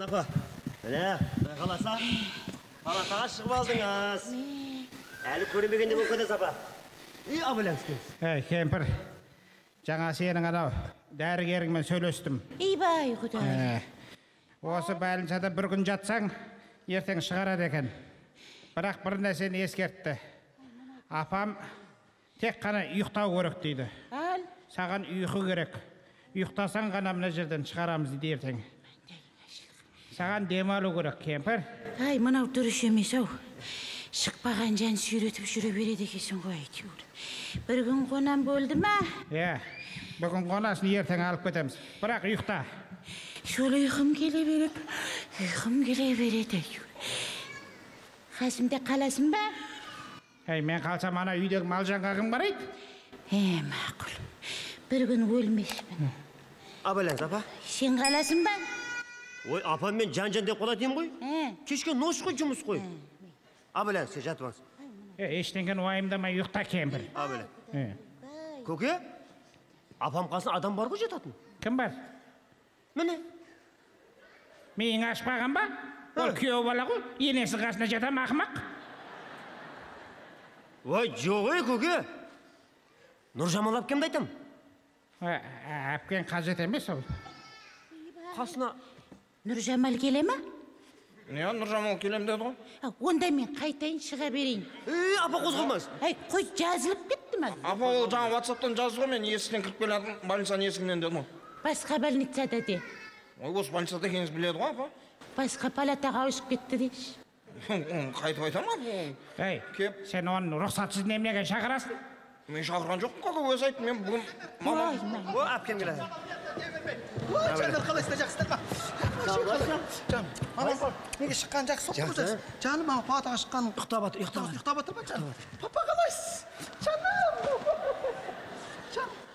апа. Міне, қаласа. Палатаға шығып алдыңыз. Әлі көрмегенде болып кетесіз апа. Абылаңыз. Кемпір, жаңа сенің анау дәрігеріңмен сөйлестім. Бай құдай. Осы бәлінсада бір күн жатсаң, ертең шығарады екен. Бірақ бір нәрсені ескертті. Апам тек қана ұйықтау керек дейді. Саған ұйқы керек. Ұйықтасаң ғана мына жерден шығарамыз дейді ертең. Саған демалу керек, кемпір. Мынау дұрыс емес ау. Шықпаған жан сүйретіп жүре береді екенсің ғой әйтеуір. Бір күн қонам болды ма? Бүгін қонасын, ертең алып кетеміз. Бірақ ұйықта. Шөл ұйқым келе береді. Қасымда қаласың ба? Мен қалсам ана үйдегі мал жанға кім қарайды? Мақұл. Бір күн өлмеспін. Абылаңыз апа. Сен қаласың ба? Ой, апам мен жан-жан деп қола деймін ғой. Кешке нос қой, жұмыс қой. Абылаңыз, сен жатып алыңыз. Ештеңені уайымдамай ұйықта, кемпір. Абылаң. Көке, апам қасына адам бар ғой жататын. Кім бар? Міне. Миың ашпаған ба? Ол күйеу бала ғой, енесі қасына жатам, ақымақ. Ой, жоқ көке. Нұржамал әпкемді айтам. Әпкен қажет емес ол. Қасына Нұржамал келе ма? Нұржамал келем деді ғой. Онда мен қайтайын шыға берейін. Апа қозғалмаңыз. Қой, жазылып кетті ма? Апа ол жаңа WhatsApp-тан жазды ғой, мен есіктен кіріп келатым, больницаның есігінен деді ғой. Басқа больницада де. Ой, осы больницада екеніңіз біледі ғой, апа. Басқа палатаға ауысып кетті деші. Қайтып айтам, апа. Сен оны рұқсатсыз немнеге шақырасың? Мен шақырған жоқпын, қақа өзі айтты, мен бүгін мамам. О, әпкем келеді. Жандар қалайсыздар, жақсыздар ма? Мамам, неге шыққан жақсы соқты қойсыз? Жаным, мама палатаға шыққаның. Ұйықтап атыр ма, жаным? Папа қалайсыз? Жаным!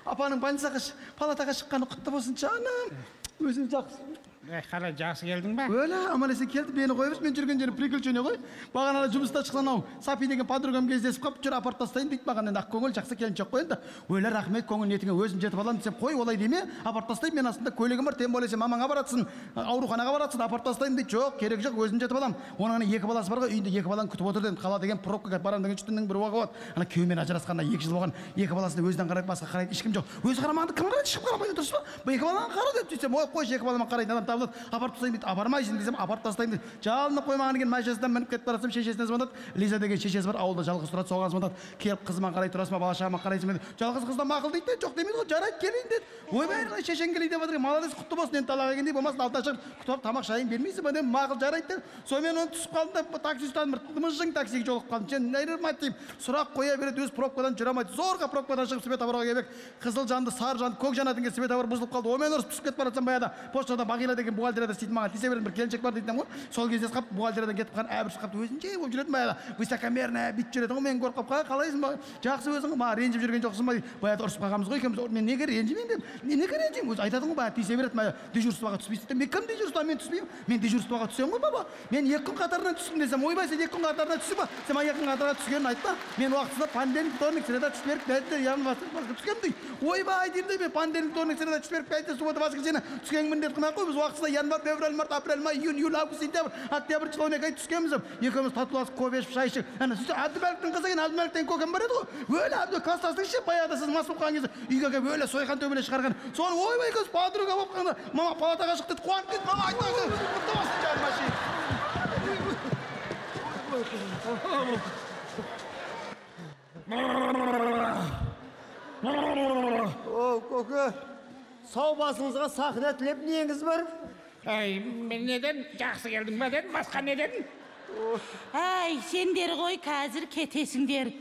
Апаның палатаға шыққаны құтты болсын, жаным. Өзің жақсы. Қалай, жақсы келдің ба? Өлі, амалесе келді, мені қойып, мен жүрген жерім приключение ғой. Бағанада жұмыста шыққан ау, Сапи деген подругам кездесіп қап, жүр апарт тастайын дейді маған, енді ақ көңіл жақсы келіншек қой енді. Өлі, рахмет, көңіл ниетіңе өзім жетіп аламын десем, қой, олай деме, апарт тастайын, мен астында көлігім бар, тем более сен мамаңа баратсың, ауруханаға баратсың, апарт тастайын дейді. Жоқ, керек жоқ, өзім жетіп аламын. Оның екі баласы бар ғой, үйінде екі баланы күтіп отыр дедім. Қала деген пробкаға барам деген түннің бір уақыты болады. Ана күйеуімен ажырасқанына 2 жыл болған, екі баласына өзінен қарайды, басқа қарайды, ешкім жоқ. Өзі қарамағанда кім қарайды, шығып қарамайды, дұрыс па? Бұл екі баланы қара деп сөйтсем, ой, қойшы, екі балама қарайды, адам табылады, апарып тастайын дейді. Апармайсың десем, апарып тастайын дейді. Жалына қоймаған екен, машинасынан мініп кетіп барасам, шешесіне звондады. Лиза деген шешесі бар, ауылда жалғыз тұрады, соған звондады. Келіп қызыма қарай тұрасың ба, бала шағама қарайсың ба? Жалғыз қыздан мақұл дейді, жоқ демейді ғой, жарайды, келейін деді. Ойбай, шешең келейін деп жатыр, молодец, құтты болсын, енді талақ егендей болмасын, алдына шығып, күтіп тамақ шайын бермейсің ба деп, мақұл жарайды деді. Сонымен оны түсіп қалдым да, таксистан бір мыжың таксиге жолығып қалдым. Сен нәйрмат деймін, сұрақ қоя береді, өз пробкадан жүре алмайды. Зорға пробкадан шығып светофорға келбек, қызыл жанды, сары жанды, көк жанатын кез светофор бұзылып қалды. Оймен ұрысып түсіп кетіп бара жатсам баяғыда поштада Бағила деген бухгалтерияда істейтін маған тисе беретін бір келіншек бар дейтін ғой. Сол кезде қап бухгалтериядан кетіп қалған әбір шығып өзінше болып жүретін баяғыда. Высокомерный бүйтіп жүретін ғой. Мен көріп қалып қалайсың ба? Жақсы өзің маған ренжіп жүрген жоқсың ба дейді. Баяғыда ұрысып қалғанбыз ғой екеуміз. Мен неге ренжімеймін деп. Неге ренжимін? Өзі айтатын ғой баяғы тисе береді баяғы дежурствоға түспейсің деп. Мен кім дежурствоға мен түспеймін? Мен дежурствоға түсемін ғой баба. Мен 2 күн қатарынан түстім десем, ойбай сен 2 күн қатарынан түссің ба? Сен маған 2 күн қатарынан түскенін айтпа. Мен уақытысында понедельник, вторник, среда, четверг, пятница, январь түскенмін дейді. Ойбай деймін де мен понедельник, вторник, среда, четверг, пятница, суббота, воскресенье түскенмін міндет қылмай қой. Біз уақытысында январь, февраль, март, апрель, май, июнь, июль, август, сентябрь, октябрь, число ай түскенбіз. Екеуміз татуласып кофе ішіп шай ішіп. Ана сөйтсе Әбдібәліктің қызы екен, Әбдібәліктен көкем бар еді ғой. Өлі әбді класстастың ішіп баяғыда сіз мас болып қалған кезде үйге келіп өлі сойқан төбеле шығарған. Соны ойбай көз подруга болып қалғанда мама палатаға шықты деді, қуанып кетті. Мама айтпаңыз, құтты болсын жаным әшейін. О, көке, сау басыңызға сақина тілеп неңіз бар? Мен неден жақсы келдің ба дедім, басқа не дедің? Сендер ғой қазір кетесіңдер.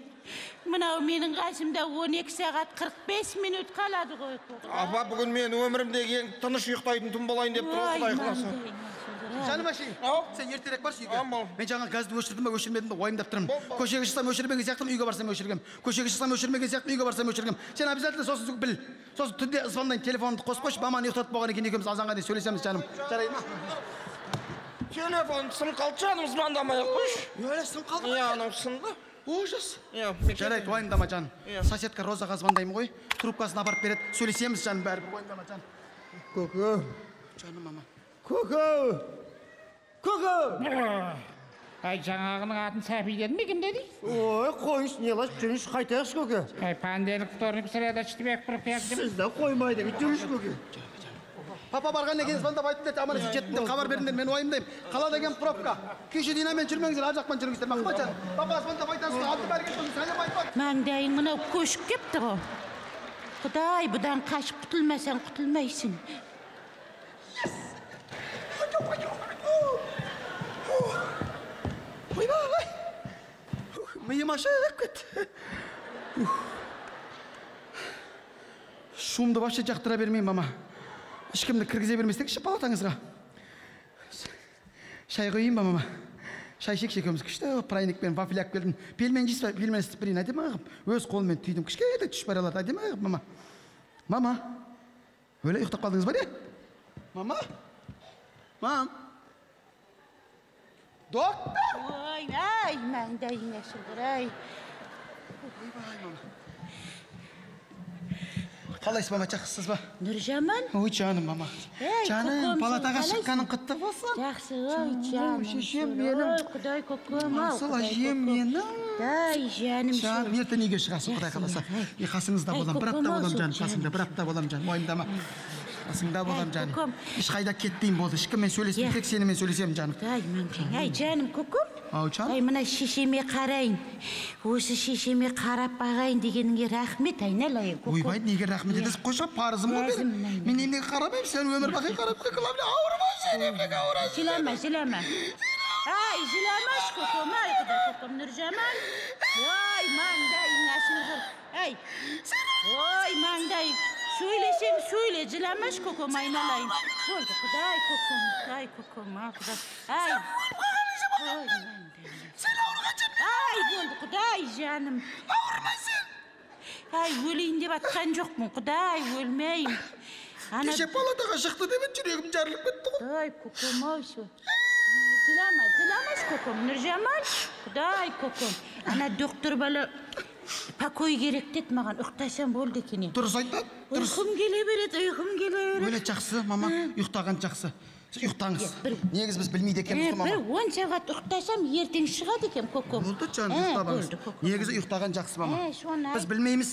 Мынау менің қасымда 12 сағат 45 минут қалады ғой. Апа, бүгін мен өмірімдегі ең тыныш ұйықтайтын түн болайын деп тұр, Құдай қаласа. Жаным әшейін, сен ертерек баршы үйге. Мен жаңа газды өшірдім ба, өшірмедім бе, уайымдап тұрмын. Көшеге шықсам өшірмеген сияқтымын, үйге барсам өшіргем. Көшеге шықсам өшірмеген сияқтымын, үйге барсам өшіргем. Сен обязательно сосын біл. Сосын түнде звондайын, телефонымды қосып қойшы, маманы ұйықтатып болған екен, екеуміз азанға дейін сөйлесеміз жаным. Жарайды ма? Телефон сын қалды, жаным, звондамай-ақ қойшы. Өлі сын қалды? Анау сынды. Ужас. Жарайды, уайымдама жан. Соседка Розаға звондаймын ғой. Трубкасын апарып береді. Сөйлесеміз жаным, бәрібір уайымдама жан. Көке. Жаным мама. Көке. Көке! Ай, жаңағының атын Сәпи деді ме, кім деді? Ой, қойыңыз, не лаш, жүріш қайтайықшы, көке. Ай, панделік вторник сіреді штібек бір пияқ деп. Сізді қоймайды, жүріш, көке. Папа барған екен звондап айтты деді, аман есен жеттім деп хабар беріңдер, мен уайымдаймын. Қалада деген пробка. Кеше динамен жүрмеңіздер, ар жақтан жүріңіздер. Мақпатжан, папа звондап айтасыз, алды бәрі кетті, сәлем айтпады. Маңдайың мынау көшіп кепті ғой. Құдай, бұдан қашып құтылмасаң құтылмайсың. Ойбай! Миым ашып кетті. Шумды вообще жақтыра бермеймін, мама. Ешкімді кіргізе берместекші палатаңызға. Шай қойын ба, мама? Шай шек-шекеміз күшті, прайникпен вафель әк келдім. Пельмен жейсіз ба, пельмен істіпірейін, әдемі ағып. Өз қолымен түйдім, кішкеде түш бар алады, әдемі ағып, мама. Мама, өлі ұйықтап қалдыңыз ба, не? Мама? Мам? Доктор! Ой, ай, маңдайың ашылдыр, ай. Қалайсыз, мама, жақсысыз ба? Нұржаман? Ой, жаным, мама. Ей, Жаным, көкем, палатаға сен шыққаның құтты болсын. Жақсы, ой, жаным. Шешем менің. Ой, құдай көкем, ау. Асыл әжем менің. Дай, жаным. Жаным, ертең үйге шығасың, құдай қаласа. Қасыңызда болам, бір апта болам, жаным. Қасыңда бір апта болам, жаным. Мойындама. Қасыңда болам, жаным. Ешқайда кетпейін болды. Ешкіммен сөйлеспеймін, тек сенімен сөйлесемін, жаным. Дай, маңдайың. Ай, жаным, көкем. Ау, жаным. Ай, мына шешеме қарайын. Осы шешеме қарап бағайын дегеніңе рахмет, айналайын, көкем. Ойбай, неге рахмет етесіз? Қойша, парызым ғой менің. Мен неге қарамаймын, сен өмір бақи қарап қылам. Ауырма, сен емнеге ауырасың. Жылама, жылама. Ай, жыламаш, көкем, ай, құдай көкем, Нұржаман. Ой, маңдайың ашылғыр. Ай, ой, маңдайың. Söylesem söyle, cilamış kokum aynalayın. Oldu, kuday kokum, kuday kokum, ha kuday. Ay. Sen ağırgaçın. Ay, oldu, kuday canım. Ağırmasın. Ay, öleyim de batkan yok mu, kuday, ölmeyim. Kеше палатаға шықты деп жүрегім жарылып кетті ғой. Ay, kokum, olsun. Cilamış kokum, Nurjaman. Kuday kokum. Ana doktor bala... Pakoy керек деді маған, ұйықтасам болды екен. Дұрыс айтады. Ұйқым келе береді, ұйқым келе береді. Өлі жақсы, мама, ұйықтаған жақсы. Сіз ұйықтаңыз. Негіз біз білмейді екенбіз ғой, мама. Бір 10 сағат ұйықтасам, ертең шығады екен, көкем. Болды, жан, ұйықтабаңыз. Негізі ұйықтаған жақсы, мама. Біз білмейміз.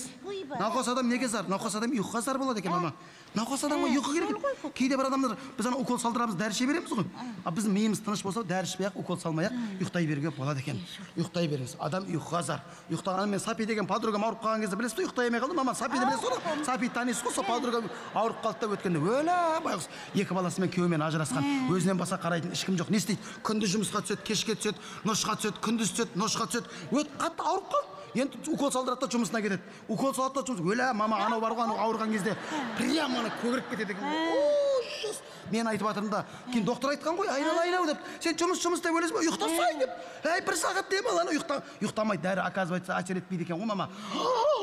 Науқас адам неге зар? Науқас адам ұйқыға зар болады екен, мама. Науқас адамға ұйқы керек. Кейде бір адамдар, біз ана укол салдырамыз, дәрі іше береміз ғой. Біздің миымыз тыныш болса, дәрі ішпей-ақ, укол салмай-ақ, ұйықтай беруге болады екен. Ұйықтай беріңіз. Адам ұйқыға зар. Ұйықтағанымен Сапи деген подругам ауырып қалған кезде білесіз, ұйықтай емей қалды. Мама, Сапиді білесіз ғой? Сапи танисыз ғой, сол подругам ауырып қалды да өткенде. Өлі, байғұс, екі баласымен күйеуімен ажырасқан. Өзінен баса қарайтын ешкім жоқ. Не істейді? Күндіз жұмысқа түседі, кешке түседі, ношқа түседі, күндіз түседі, ношқа түседі. Қатты ауырып қалды. Енді укол салдырады да жұмысына кетеді. Укол салады да жұмыс. Өлі, мама, анау бар ғой, анау ауырған кезде прямо ана көгеріп кетеді екен. Ужас. Мен айтып жатырмын да, кейін доктор айтқан ғой, айналайын-ау деп. Сен жұмыс деп өлесің бе? Ұйықтасайын деп. Әй, бір сағат дем ал, ана ұйықтамай дәрі оказывается әсер етпейді екен ғой, мама.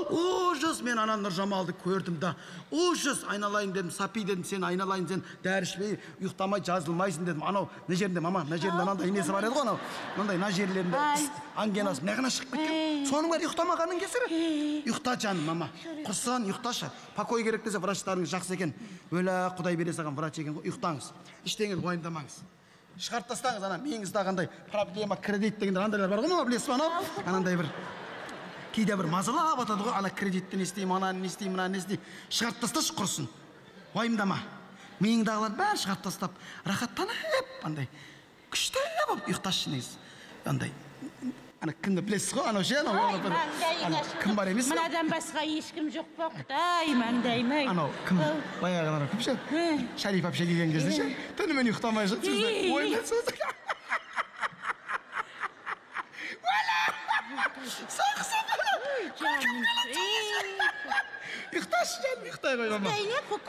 Ужас, мен ана Нұржамалды көрдім да. Ужас, айналайын дедім, Сапи дедім, сен айналайын, сен дәрі ішпей, ұйықтамай жазылмайсың дедім. Анау, не жерінде, мама, мына жерінде анандай несі бар еді ғой, анау. Мынандай мына жерлерінде ангенасы мына шығып кеткен. Соның бәрі ұйықтамағанның кесірі. Ұйықта жаным, мама. Құрсын, ұйықташы. Покой керек десе врачтарыңыз жақсы екен. Өлі, Құдай бере саған врач екен ғой. Ұйықтаңыз. Ештеңе уайымдамаңыз. Шығарып тастаңыз, ана миыңызда қандай проблема, кредит дегендер андайлар бар ғой, мама, білесіз ба анау? Анандай бір кейде бір мазалап атады ғой, ана кредитті не істеймін, ананы не істеймін, мынаны не істеймін. Шығарып тасташы, құрсын. Уайымдама. Миыңдағыларды бәрін шығарып тастап, рахаттанып, андай күшті болып ұйықташы негізі. Андай ана кімді білесіз ғой, анау ше, анау кім бар емес пе? Мынадан басқа ешкім жоқ па, Құдай, маңдайым-ай. Анау кім? Баяғы анау кім ше? Шариф әпше келген кезде ше? Түнімен ұйықтамай жүрді, сізді ойыннан сөзді. Сақсып! Ұйықташы жаным, ұйықтай қой, мама.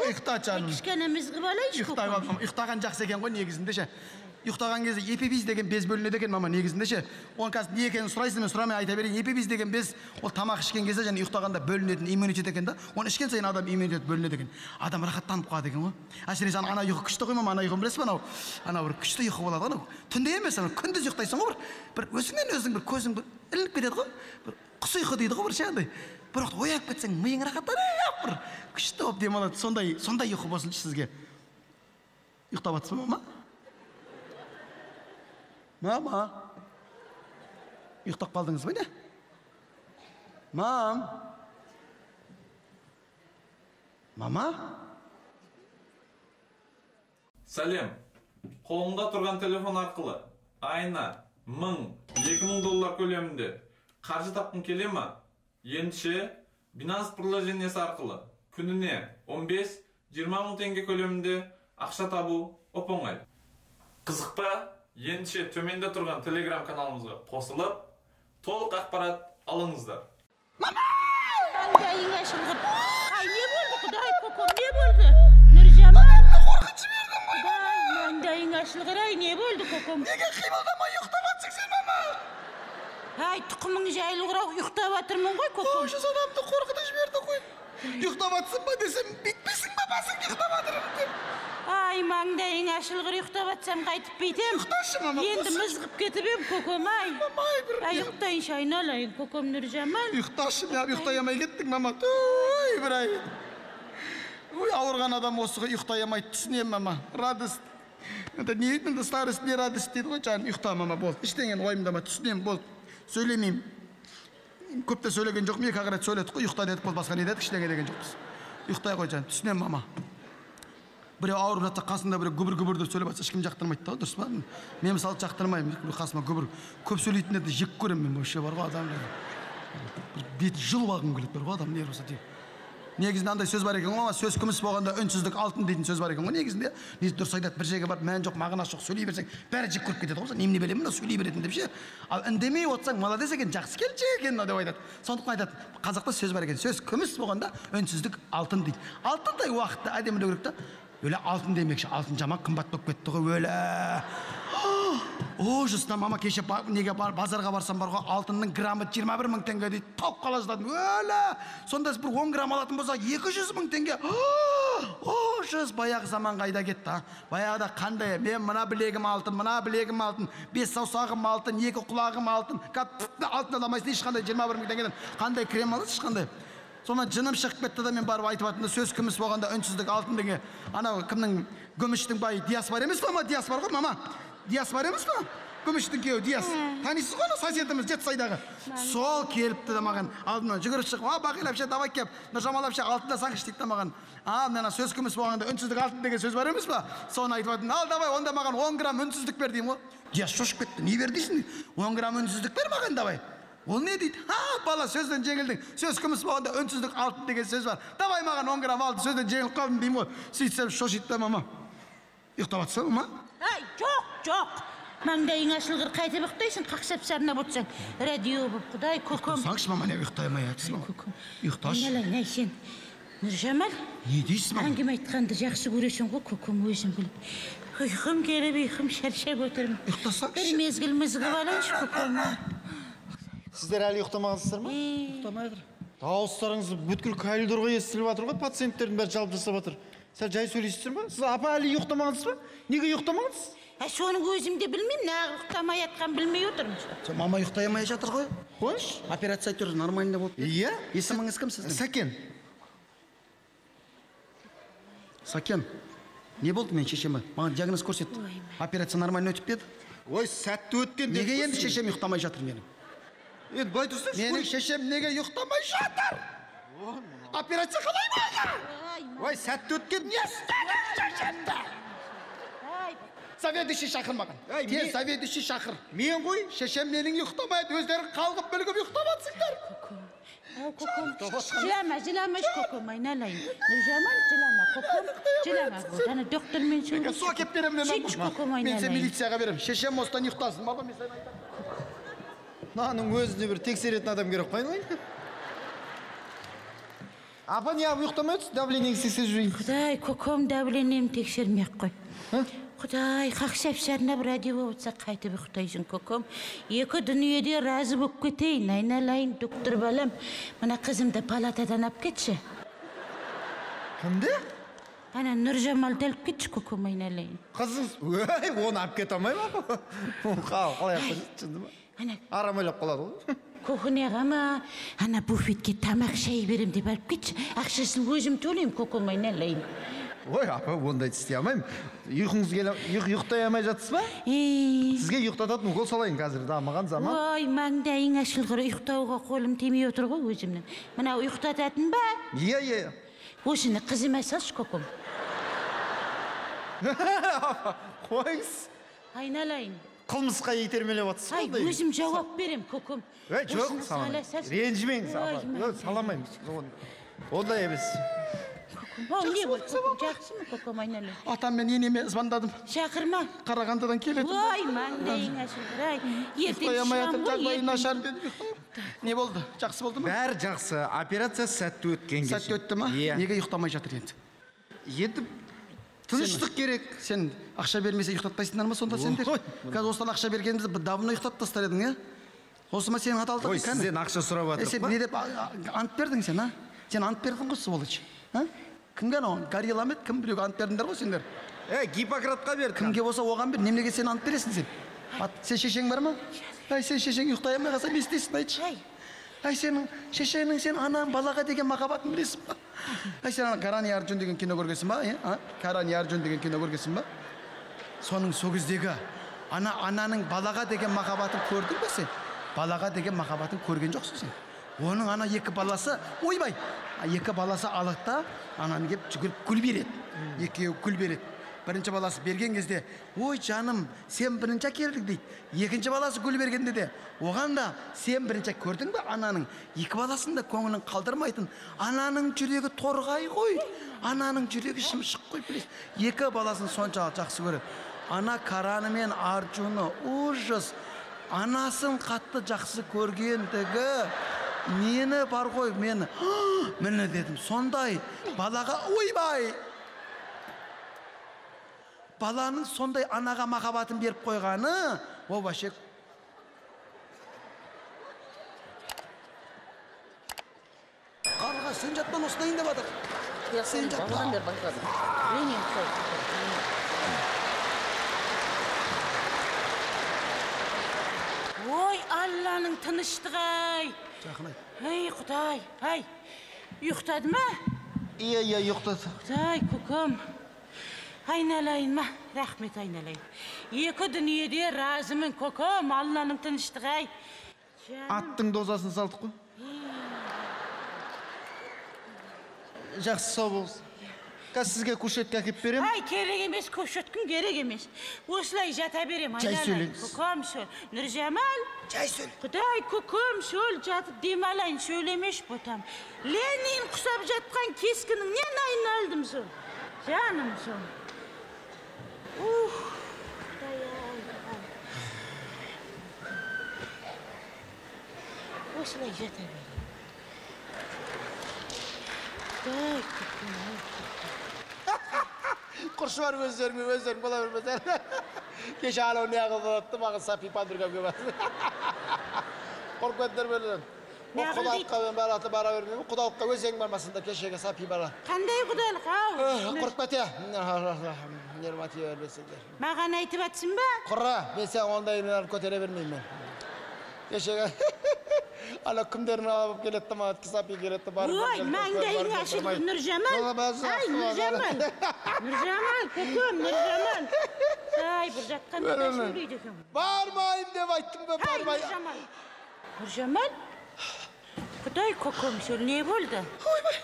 Ұйықта жаным. Кішкенеміз қып алайыншы, көкем. Ұйықтаған жақсы екен ғой негізінде ше. Ұйықтаған кезде эпибиз деген без бөлінеді екен, мама, негізінде ше. Оның қазір не екенін сұрайсыз, мен сұрамай айта берейін. Эпибиз деген без ол тамақ ішкен кезде және ұйықтағанда бөлінетін иммунитет екен да. Оны ішкен сайын адам иммунитет бөлінеді екен. Адам рахаттанып қалады екен ғой. Әсіресе ана ұйқы күшті ғой, мама, ана ұйқын білесіз бе анау? Анау бір күшті ұйқы болады ғой. Түнде емес, анау күндіз ұйықтайсың ғой, бір өзіңнен өзің бір көзің бір ілініп кетеді ғой. Бір құс ұйқы дейді ғой, бір ше андай. Бір уақыт оянып кетсең, миың рахаттанып бір күшті болып демалады. Сондай ұйқы болсыншы сізге. Ұйықтап жатсыз ба, мама? Мама. Ұйықтап қалдыңыз ба не? Мам. Мама? Сәлем. Қолымда тұрған телефон арқылы айына 1000-2000 доллар көлемінде қаржы тапқың келе ма? Ендеше Binance приложениесі арқылы күніне 15-20 мың теңге көлемінде ақша табу оп-оңай. Қызық па? Ендеше төменде тұрған Telegram каналымызға қосылып, толық ақпарат алыңыздар. Маңдайың ашылғыр. Ай, не болды, құдай, көкем, не болды? Нұржамал. Құдай, маңдайың ашылғыр, ай, не болды, көкем? Неге қимылдамай ұйықтап атсың сен, мама? Ай, тұқымың жайлы құрау, ұйықтап атырмын ғой, көкем. Қойшыз адамды қорқыта жіберді қой. Ұйықтап атсың ба десем, битпесің ба басың ұйықтап атырмын деп. Ай, маңдайың ашылғыр, ұйықтап атсам қайтып бейтем. Ұйықташы, мама. Енді мұзғып кетіп ем, көкем, ай. Ай, ұйықтайын шайналайын, көкем, Нұржамал. Ұйықташы, мен ұйықтай алмай кеттің, мама. Ой, бір ай. Ой, ауырған адам осыға ұйықтай алмай түсінем, мама. Радост. Это не видно, старость не радость дейді ғой, жаным. Ұйықта, мама, бол. Іштеген ойымдама, түсінем, бол. Сөйлемеймін. Көпте сөйлеген жоқ, екі ақ рет сөйледік қой, ұйықта дедік, бол, басқа не дедік, іштеңе деген жоқпыз. Ұйықтай қой, жаным, түсінем, мама. Біреу ауырып жатса қасында біреу гүбір-гүбірді сөйлеп жатса ешкім жақтырмайды да, дұрыс па? Мен мысалы жақтырмаймын, қасыма гүбір. Көп сөйлейтіндерді жек көремін мен, вообще бар ғой адам. Беті жылып алғым келеді, бар ғой адам не болса деймін. Негізінде андай сөз бар екен ғой, сөз күміс болғанда үнсіздік алтын дейтін сөз бар екен ғой, негізінде. Дұрыс айтады, бір жерге барып мән жоқ, мағынасы жоқ, сөйлей берсең, бәрі жек көріп кетеді ғой, немене білемін мына сөйлей беретін деп ше. Ал үндемей отырсаң, молодец екен, жақсы келіншек екен деп айтады. Сондықтан айтады, қазақта сөз бар екен, сөз күміс болғанда үнсіздік алтын дейді. Алтындай уақытта әдемілеу керек та. Өлі алтын демекші, алтын жаман қымбат болып кетті ғой, өлі. О, жұрсына, мама кеше неге базарға барсам бар ғой, алтынның грамы 21 мың теңге дейді, тауып қала жаздадым, өлі. Сонда бір 10 грамм алатын болса 200 мың теңге. О, жұрс, баяғы заман қайда кетті, баяғыда қандай, мен мына білегім алтын, 5 саусағым алтын, 2 құлағым алтын, алтын аламайсың, ешқандай 21 мың теңгеден қандай крем аласың, ешқандай. Сонан жыным шығып кетті да мен барып айтып атымда сөз күміс болғанда үнсіздік алтын деген. Анау кімнің Гүміштің байы Диас бар емес па, мама? Диас бар ғой, мама? Диас бар емес па? Гүміштің күйеуі Диас. Танисыз ғой, соседіміз Жетісайдағы. Сол келіпті да маған алдымнан жүгіріп шығып, Бағила әпше, давай кеп, Нұржамал әпше, алтында саңғыш дейді да маған. Мына сөз күміс болғанда үнсіздік алтын деген сөз бар емес па? Соны айтып атым, ал давай, онда маған 10 грамм үнсіздік бер деймін ғой. Диас шошып кетті, не бер дейсің? 10 грамм үнсіздік бер маған, давай. Ол не дейді? Бала, сөзден жеңілдің. Сөз күміс болғанда үнсіздік алтын деген сөз бар. Давай маған 10 грамм алды, сөзден жеңіліп қалдым деймін ғой. Сөйтсем шошиды да, мама. Ұйықтап атса, мама? Ай, жоқ. Маңдайың ашылғыр, қайтып ұйықтайсың, қақсап сарнап отырсаң. Радио болып, құдай, көкем. Саңшы, мама, не ұйықтай алмай айтсын, мама? Ұйықташы. Айналайын, ай, сен. Нұржамал, не дейсіз, мама? әңгіме айтқанды жақсы көресің ғой, көкем, өзің біліп. Ұйқым келіп, ұйқым шаршап отырмын. Ұйықтасаңшы. Бір мезгіл мызғып алайыншы, көкем. Сіздер әлі ұйықтамағансыздар ма? Ұйықтамайдыр. Дауыстарыңыз бүткіл коридорға естіліп жатыр ғой, пациенттердің бәрі жалп жасап жатыр. Сәл жай сөйлейсіздер ма? Сіз апа әлі ұйықтамағансыз ба? Неге ұйықтамағансыз? Соның өзім де білмеймін, нағып ұйықтамай атқан білмей отырмын. Мама ұйықтай алмай жатыр ғой. Қойшы. Операция түрі нормально болып. Иә? Есіміңіз кім сіздің? Сәкен. Сәкен. Не болды мен шешеме? Маған диагноз көрсетті. Операция нормально өтіп педі? Ой, сәтті өткен. Неге енді шешем ұйықтамай жатыр менің? Енді былай тұрсаңшы. Менің шешем неге ұйықтамай жатыр? Операция қалай болды? Ой, сәтті өткен. Не істедің шешемді? Заведующий шақыр маған. Тез заведующий шақыр. Мен ғой? Шешем менің ұйықтамайды, өздері қалғып білгіп ұйықтап атсыңдар. Жылама, көкем, айналайын. Нұржамал, жылама, көкем, жылама. Жана доктормен сөйлесіп. Су әкеп беремін мен. Көкем, Мен сен айналайын. милицияға беремін. Шешем осыдан ұйықтасын. Баба, мен сен айтамын. Мынаның өзіне бір тексеретін адам керек қой, айналайын. Апа, не ұйықтамай отырсыз? Давлениеңіз тексеріп жүрейін. Құдай, көкем давлением тексермей қой. Құдай, қақсап сарнап радио болса қайтып ұйықтайсың, көкем. Екі дүниеде разы болып кетейін, айналайын, доктор балам. Мына қызымды палатадан алып кетші. Кімді? Ана Нұржамалды алып кетші, көкем, айналайын. Қызыңыз? Өй, оны алып кете алмаймын, апа. Қалай алып кетеді, шынды ма? Арам ойлап қалады ғой. Кухняға ма, ана буфетке тамақ шай берем деп алып кетші. Ақшасын өзім төлеймін, көкем, айналайын. Ой, апа, ондайды істей алмаймын. Ұйқыңыз келе, ұйықтай алмай жатсыз ба? Сізге ұйықтататын укол салайын қазір, дамыған заман. Ой, маңдайың ашылғыр, ұйықтауға қолым тимей отыр ғой өзімнің. Мына ұйықтататын ба? Иә. Осыны қызыма салшы, көкем. Қойыңыз. Айналайын. Қылмысқа итермелеп отырсыз Ай, ғой. өзім жауап берем, көкем. Жоқ, ренжімеңіз, апа. Саламаймыз. Ондай емес. Не болды, көкем, жақсы ма, көкем, айналайын? Атам мен енеме звондадым. Шақырма. Қарағандыдан келеді. Ой, маңдайың ашылғыр, ай. Ертең Ұйықтай шығам ғой, нашар деді. Не болды? Жақсы болды ма? Бәрі жақсы. Операция сәтті өткен кеше. Сәтті өтті ма? Иә. Неге ұйықтамай жатыр енді? Енді тыныштық керек. Сен ақша бермесе ұйықтатпайсыңдар ма сонда сендер? Қазір осыдан ақша бергенімізді давно ұйықтатып тастар едің, иә? Осы ма сенің адалдығың? Ой, сізден ақша сұрап жатыр Сен ма? не деп ант бердің сен, а? Сен ант бердің ғой, сволочь. Кімге анау? Горилла ма еді? Кім біреуге ант бердіңдер ғой сендер? Гиппократқа бердім. Кімге болса оған бер, немеге сен ант бересің сен? Сен шешең бар ма? Ай, сен шешең ұйықтай алмай қалса не істейсің, айтшы? Ай, сенің шешеңнің сен анаң балаға деген махаббатын білесің ба? Ай, сен Карани Арджун деген кино көргенсің ба? Карани Арджун деген кино көргенсің ба? Соның сол кездегі ананың балаға деген махаббатын көрдің бе сен? Балаға деген махаббатын көрген жоқсың сен. Оның ана екі баласы, ойбай, екі баласы алады да, ананы кеп жүгіріп гүл береді. Екеуі гүл береді. Бірінші баласы берген кезде, ой жаным, сен бірінші келдің дейді. Екінші баласы гүл бергенде де, оған да сен бірінші көрдің бе ананың екі баласында көңілін қалдырмайтын. Ананың жүрегі торғай ғой, ананың жүрегі шымшық қой, білесің. Екі баласын сонша жақсы көреді. Ана Караны мен Арджуны ужас, анасын қатты жақсы көргендігі мені бар ғой, мені дедім, сондай балаға, ойбай, баланың сондай анаға махаббатын беріп қойғаны, о башек. Қарға, сен жатпан осынайын деп адыр. Сен жатпан. Ой, Алланың тыныштығы-ай. Жақын айт. Ай, Құдай, ай. Ұйықтады ма? Иә, ұйықтады. Құдай, көкем. Айналайын ма? Рахмет, айналайын. Екі дүниеде разымын, көкем, Алланың тыныштығы-ай. Аттың дозасын салдық қой. Жақсы сау болсын. Қазір сізге кушетке әкеп берем. Ай, керек емес, көшеткін керек емес. Осылай жата берем, айналайын. Көкем шөл. Нұржамал. Жай сөйл. Құдай, көкем шөл жатып демалайын, сөйлемеш ботам. Ленин құсап жатқан кескінің нен айналдым сол. Жаным сол. Құдай ай. Осылай жата берем. Құдай, көкем. Құршы бар өздерің бола бермесен. Кеше алау не қылды, маған Сапи подругам кебасы. Қорып көттер бөлден. Құдалыққа мен бараты бара бермеймін. Құдалыққа өзең бармасында кешеге Сапи бара. Қандай құдалық, ау? Құрып көте. Нермати өрбесіңдер. Маған айтып атсың ба? Құрра, мен сен ондайын көтере бермеймін. Кешеге ана кімдерін алып келетті ма, Сапи келетті бар. Ой, маңдайың ашылды, Нұржамал. Ай, Нұржамал. Нұржамал, көкем, Нұржамал. Ай, бір жатқанда да сөйлейді екен. Бармайым деп айттым ба, Ай, бармайым. Нұржамал. Құдай, көкем, сөйл, не болды? Ойбай,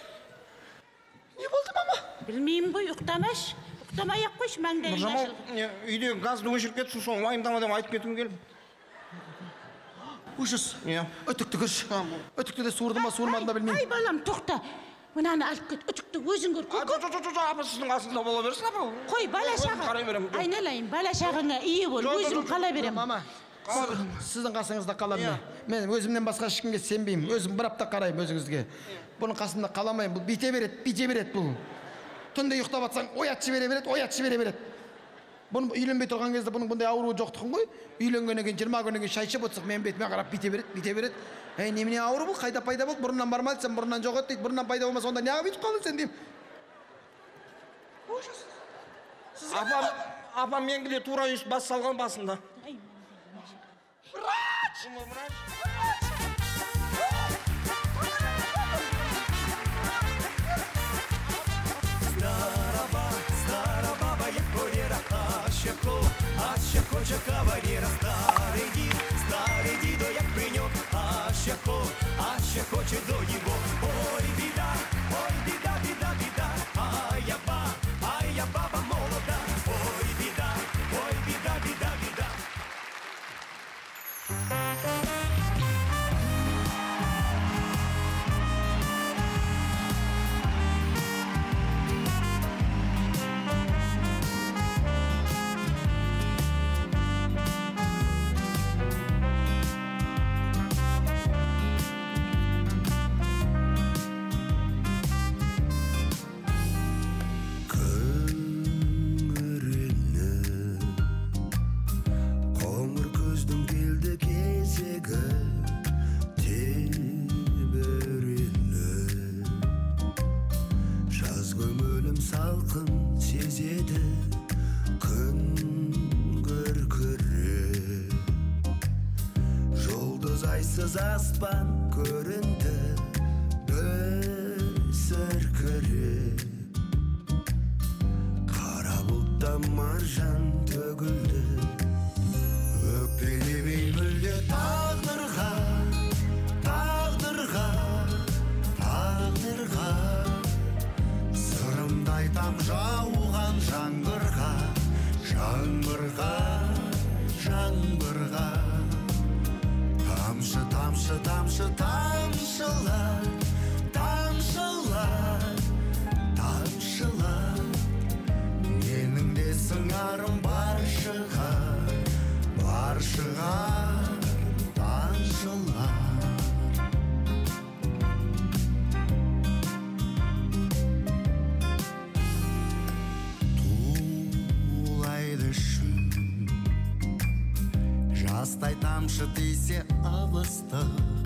не болды, мама? Білмеймін ғой, ұқтамаш. Ұқтамай-ақ қойшы, маңдайың ашылды. Үйде газды өшіріп кетсің, соны уайымдама деп айтып кетуім келіп. Ужас. Иә. Үтікті көрші. Үтікті де суырды ма, суырмадың ба білмеймін. Ай, балам, тоқта. Мынаны алып кет, үтікті өзің көр. Апа, сіздің қасында бола берсін, апа. Қой, бала шағың. Айналайын, бала шағыңа ие бол, өзім қала берем. Мама, сіздің қасыңызда қаламын. Мен өзімнен басқа ешкімге сенбеймін. Өзім бір апта қараймын өзіңізге. Бұның қасында қаламайын. Бұл бите береді бұл. Түнде ұйықтап атсаң, оятшы бере береді. Бұның үйленбей тұрған кезде бұның бұндай ауруы жоқтығын ғой. Үйленгеннен кейін 20 күннен кейін шай ішіп отырсақ, мен бетіме қарап бите береді. Ей, немене ауру бұл? Қайда пайда болды? Бұрыннан бармады, сен бұрыннан жоқ еді дейді. Бұрыннан пайда болмаса онда неғып өйтіп қалдың сен деймін. Апам менгіде тура үйіс бас салған басында. Здорово, сезеді күн күркіреп, жұлдыз айсыз аспан көрінді бір сіркіреп, қара бұлттан маржан төгілді, өкпелемей мүлде тағдырға, тағдырға, тағдырға. Сырымды айтам жауған жаңбырға, жаңбырға, жаңбырға. Тамшы, тамшы, тамшы, тамшылар, тамшылар, тамшылар. Менің де сыңарым бар шығар, бар шығар, тамшылар. Тулайды шын, жастай тамшы тисе ыстық,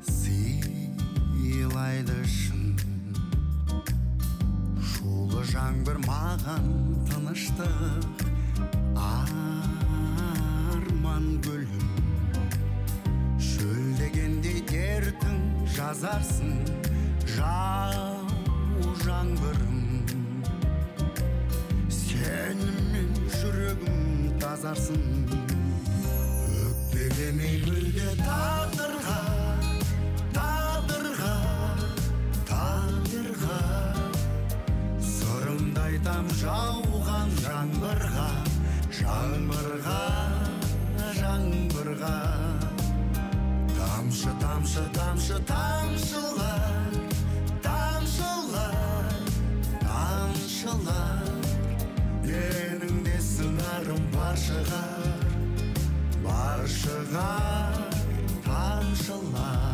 сыйлайды шын. Шулы жаңбыр маған тыныштық, арман гүлім. Шөлдегендей дертің жазарсың, жау жаңбырым. Сенімен жүрегім тазарсын, өкпелемей мүлде тағдырға, тағдырға, тағдырға. Сырымды айтам жауған жаңбырға, жаңбырға, жаңбырға. Тамшы, тамшы, тамшы, тамшылар, тамшылар, тамшылар. Менің де сыңарым бар шығар, бар шығар, тамшылар.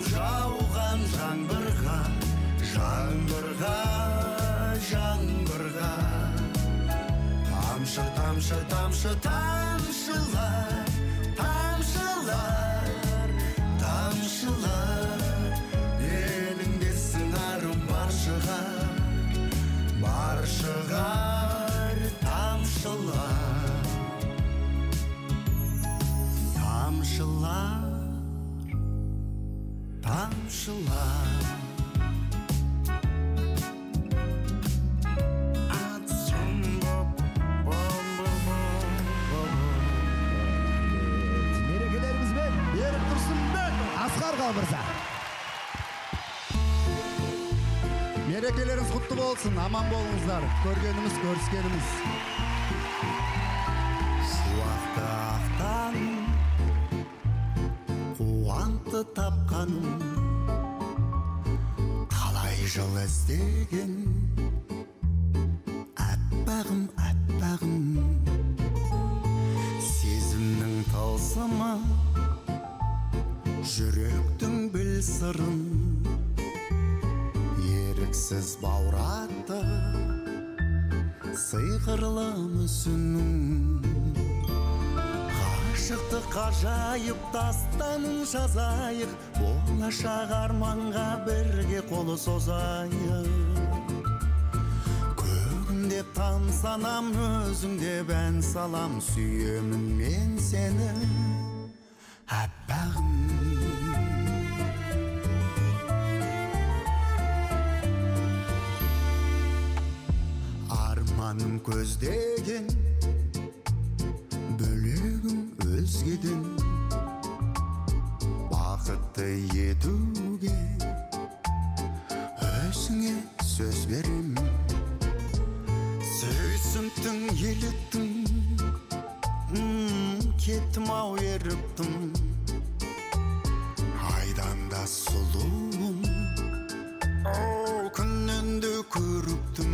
Жауған жаңбырға, жаңбырға, жаңбырға. Тамшы, тамшы, тамшы, тамшылар, тамшылар, тамшылар. Менің де сыңарым бар шығар, бар шығар, тамшылар, тамшылар, тамшылар. Мерекелерімізбен Берік Тұрсынбек Асқарға мырза. Мерекелеріңіз құтты болсын, аман болыңыздар. Көргеніміз, көріскеніміз. Шуақты ақтаным, қуанты тапқаным, талай жыл іздеген аппағым, аппағым. Сезімнің тылсымы, жүректің біл сырын, еріксіз бауратты сиқырлы мүсінің. Ғашықтық ғажайып дастанын жазайық, болашақ арманға бірге қолы созайық. Көгімде тамсанам, өзіңде бән салам, сүйемін мен сені, аппағым. Арманым көздеген, бөлегім өзгеден, бақытты етуге өзіңе сөз берем. Сөйсімтің еліктің, кеттім ау еріптім, айдан да сұлуым, күннен де көріктім.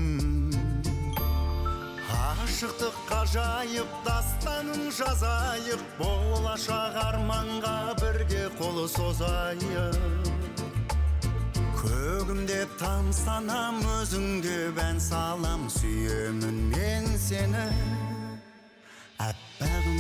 Ашықтық қажайып, дастанын жазайық, болашақ арманға бірге қолы созайық. Көгімде тамсанам, өзіңде бән салам, сүйемін мен сені, әппағым.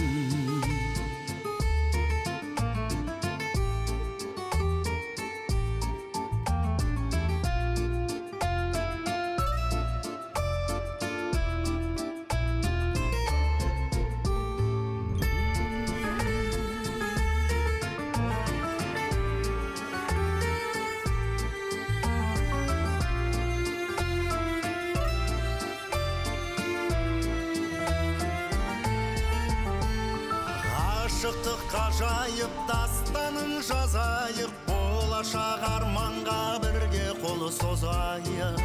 Ашықтық қажайып, дастанын жазайық, болашақ арманға бірге қолы созайық.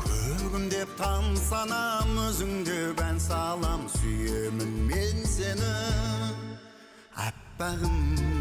Көгімдеп тамсанам, өзіңде бән салам, сүйемін мен сені, әппағым.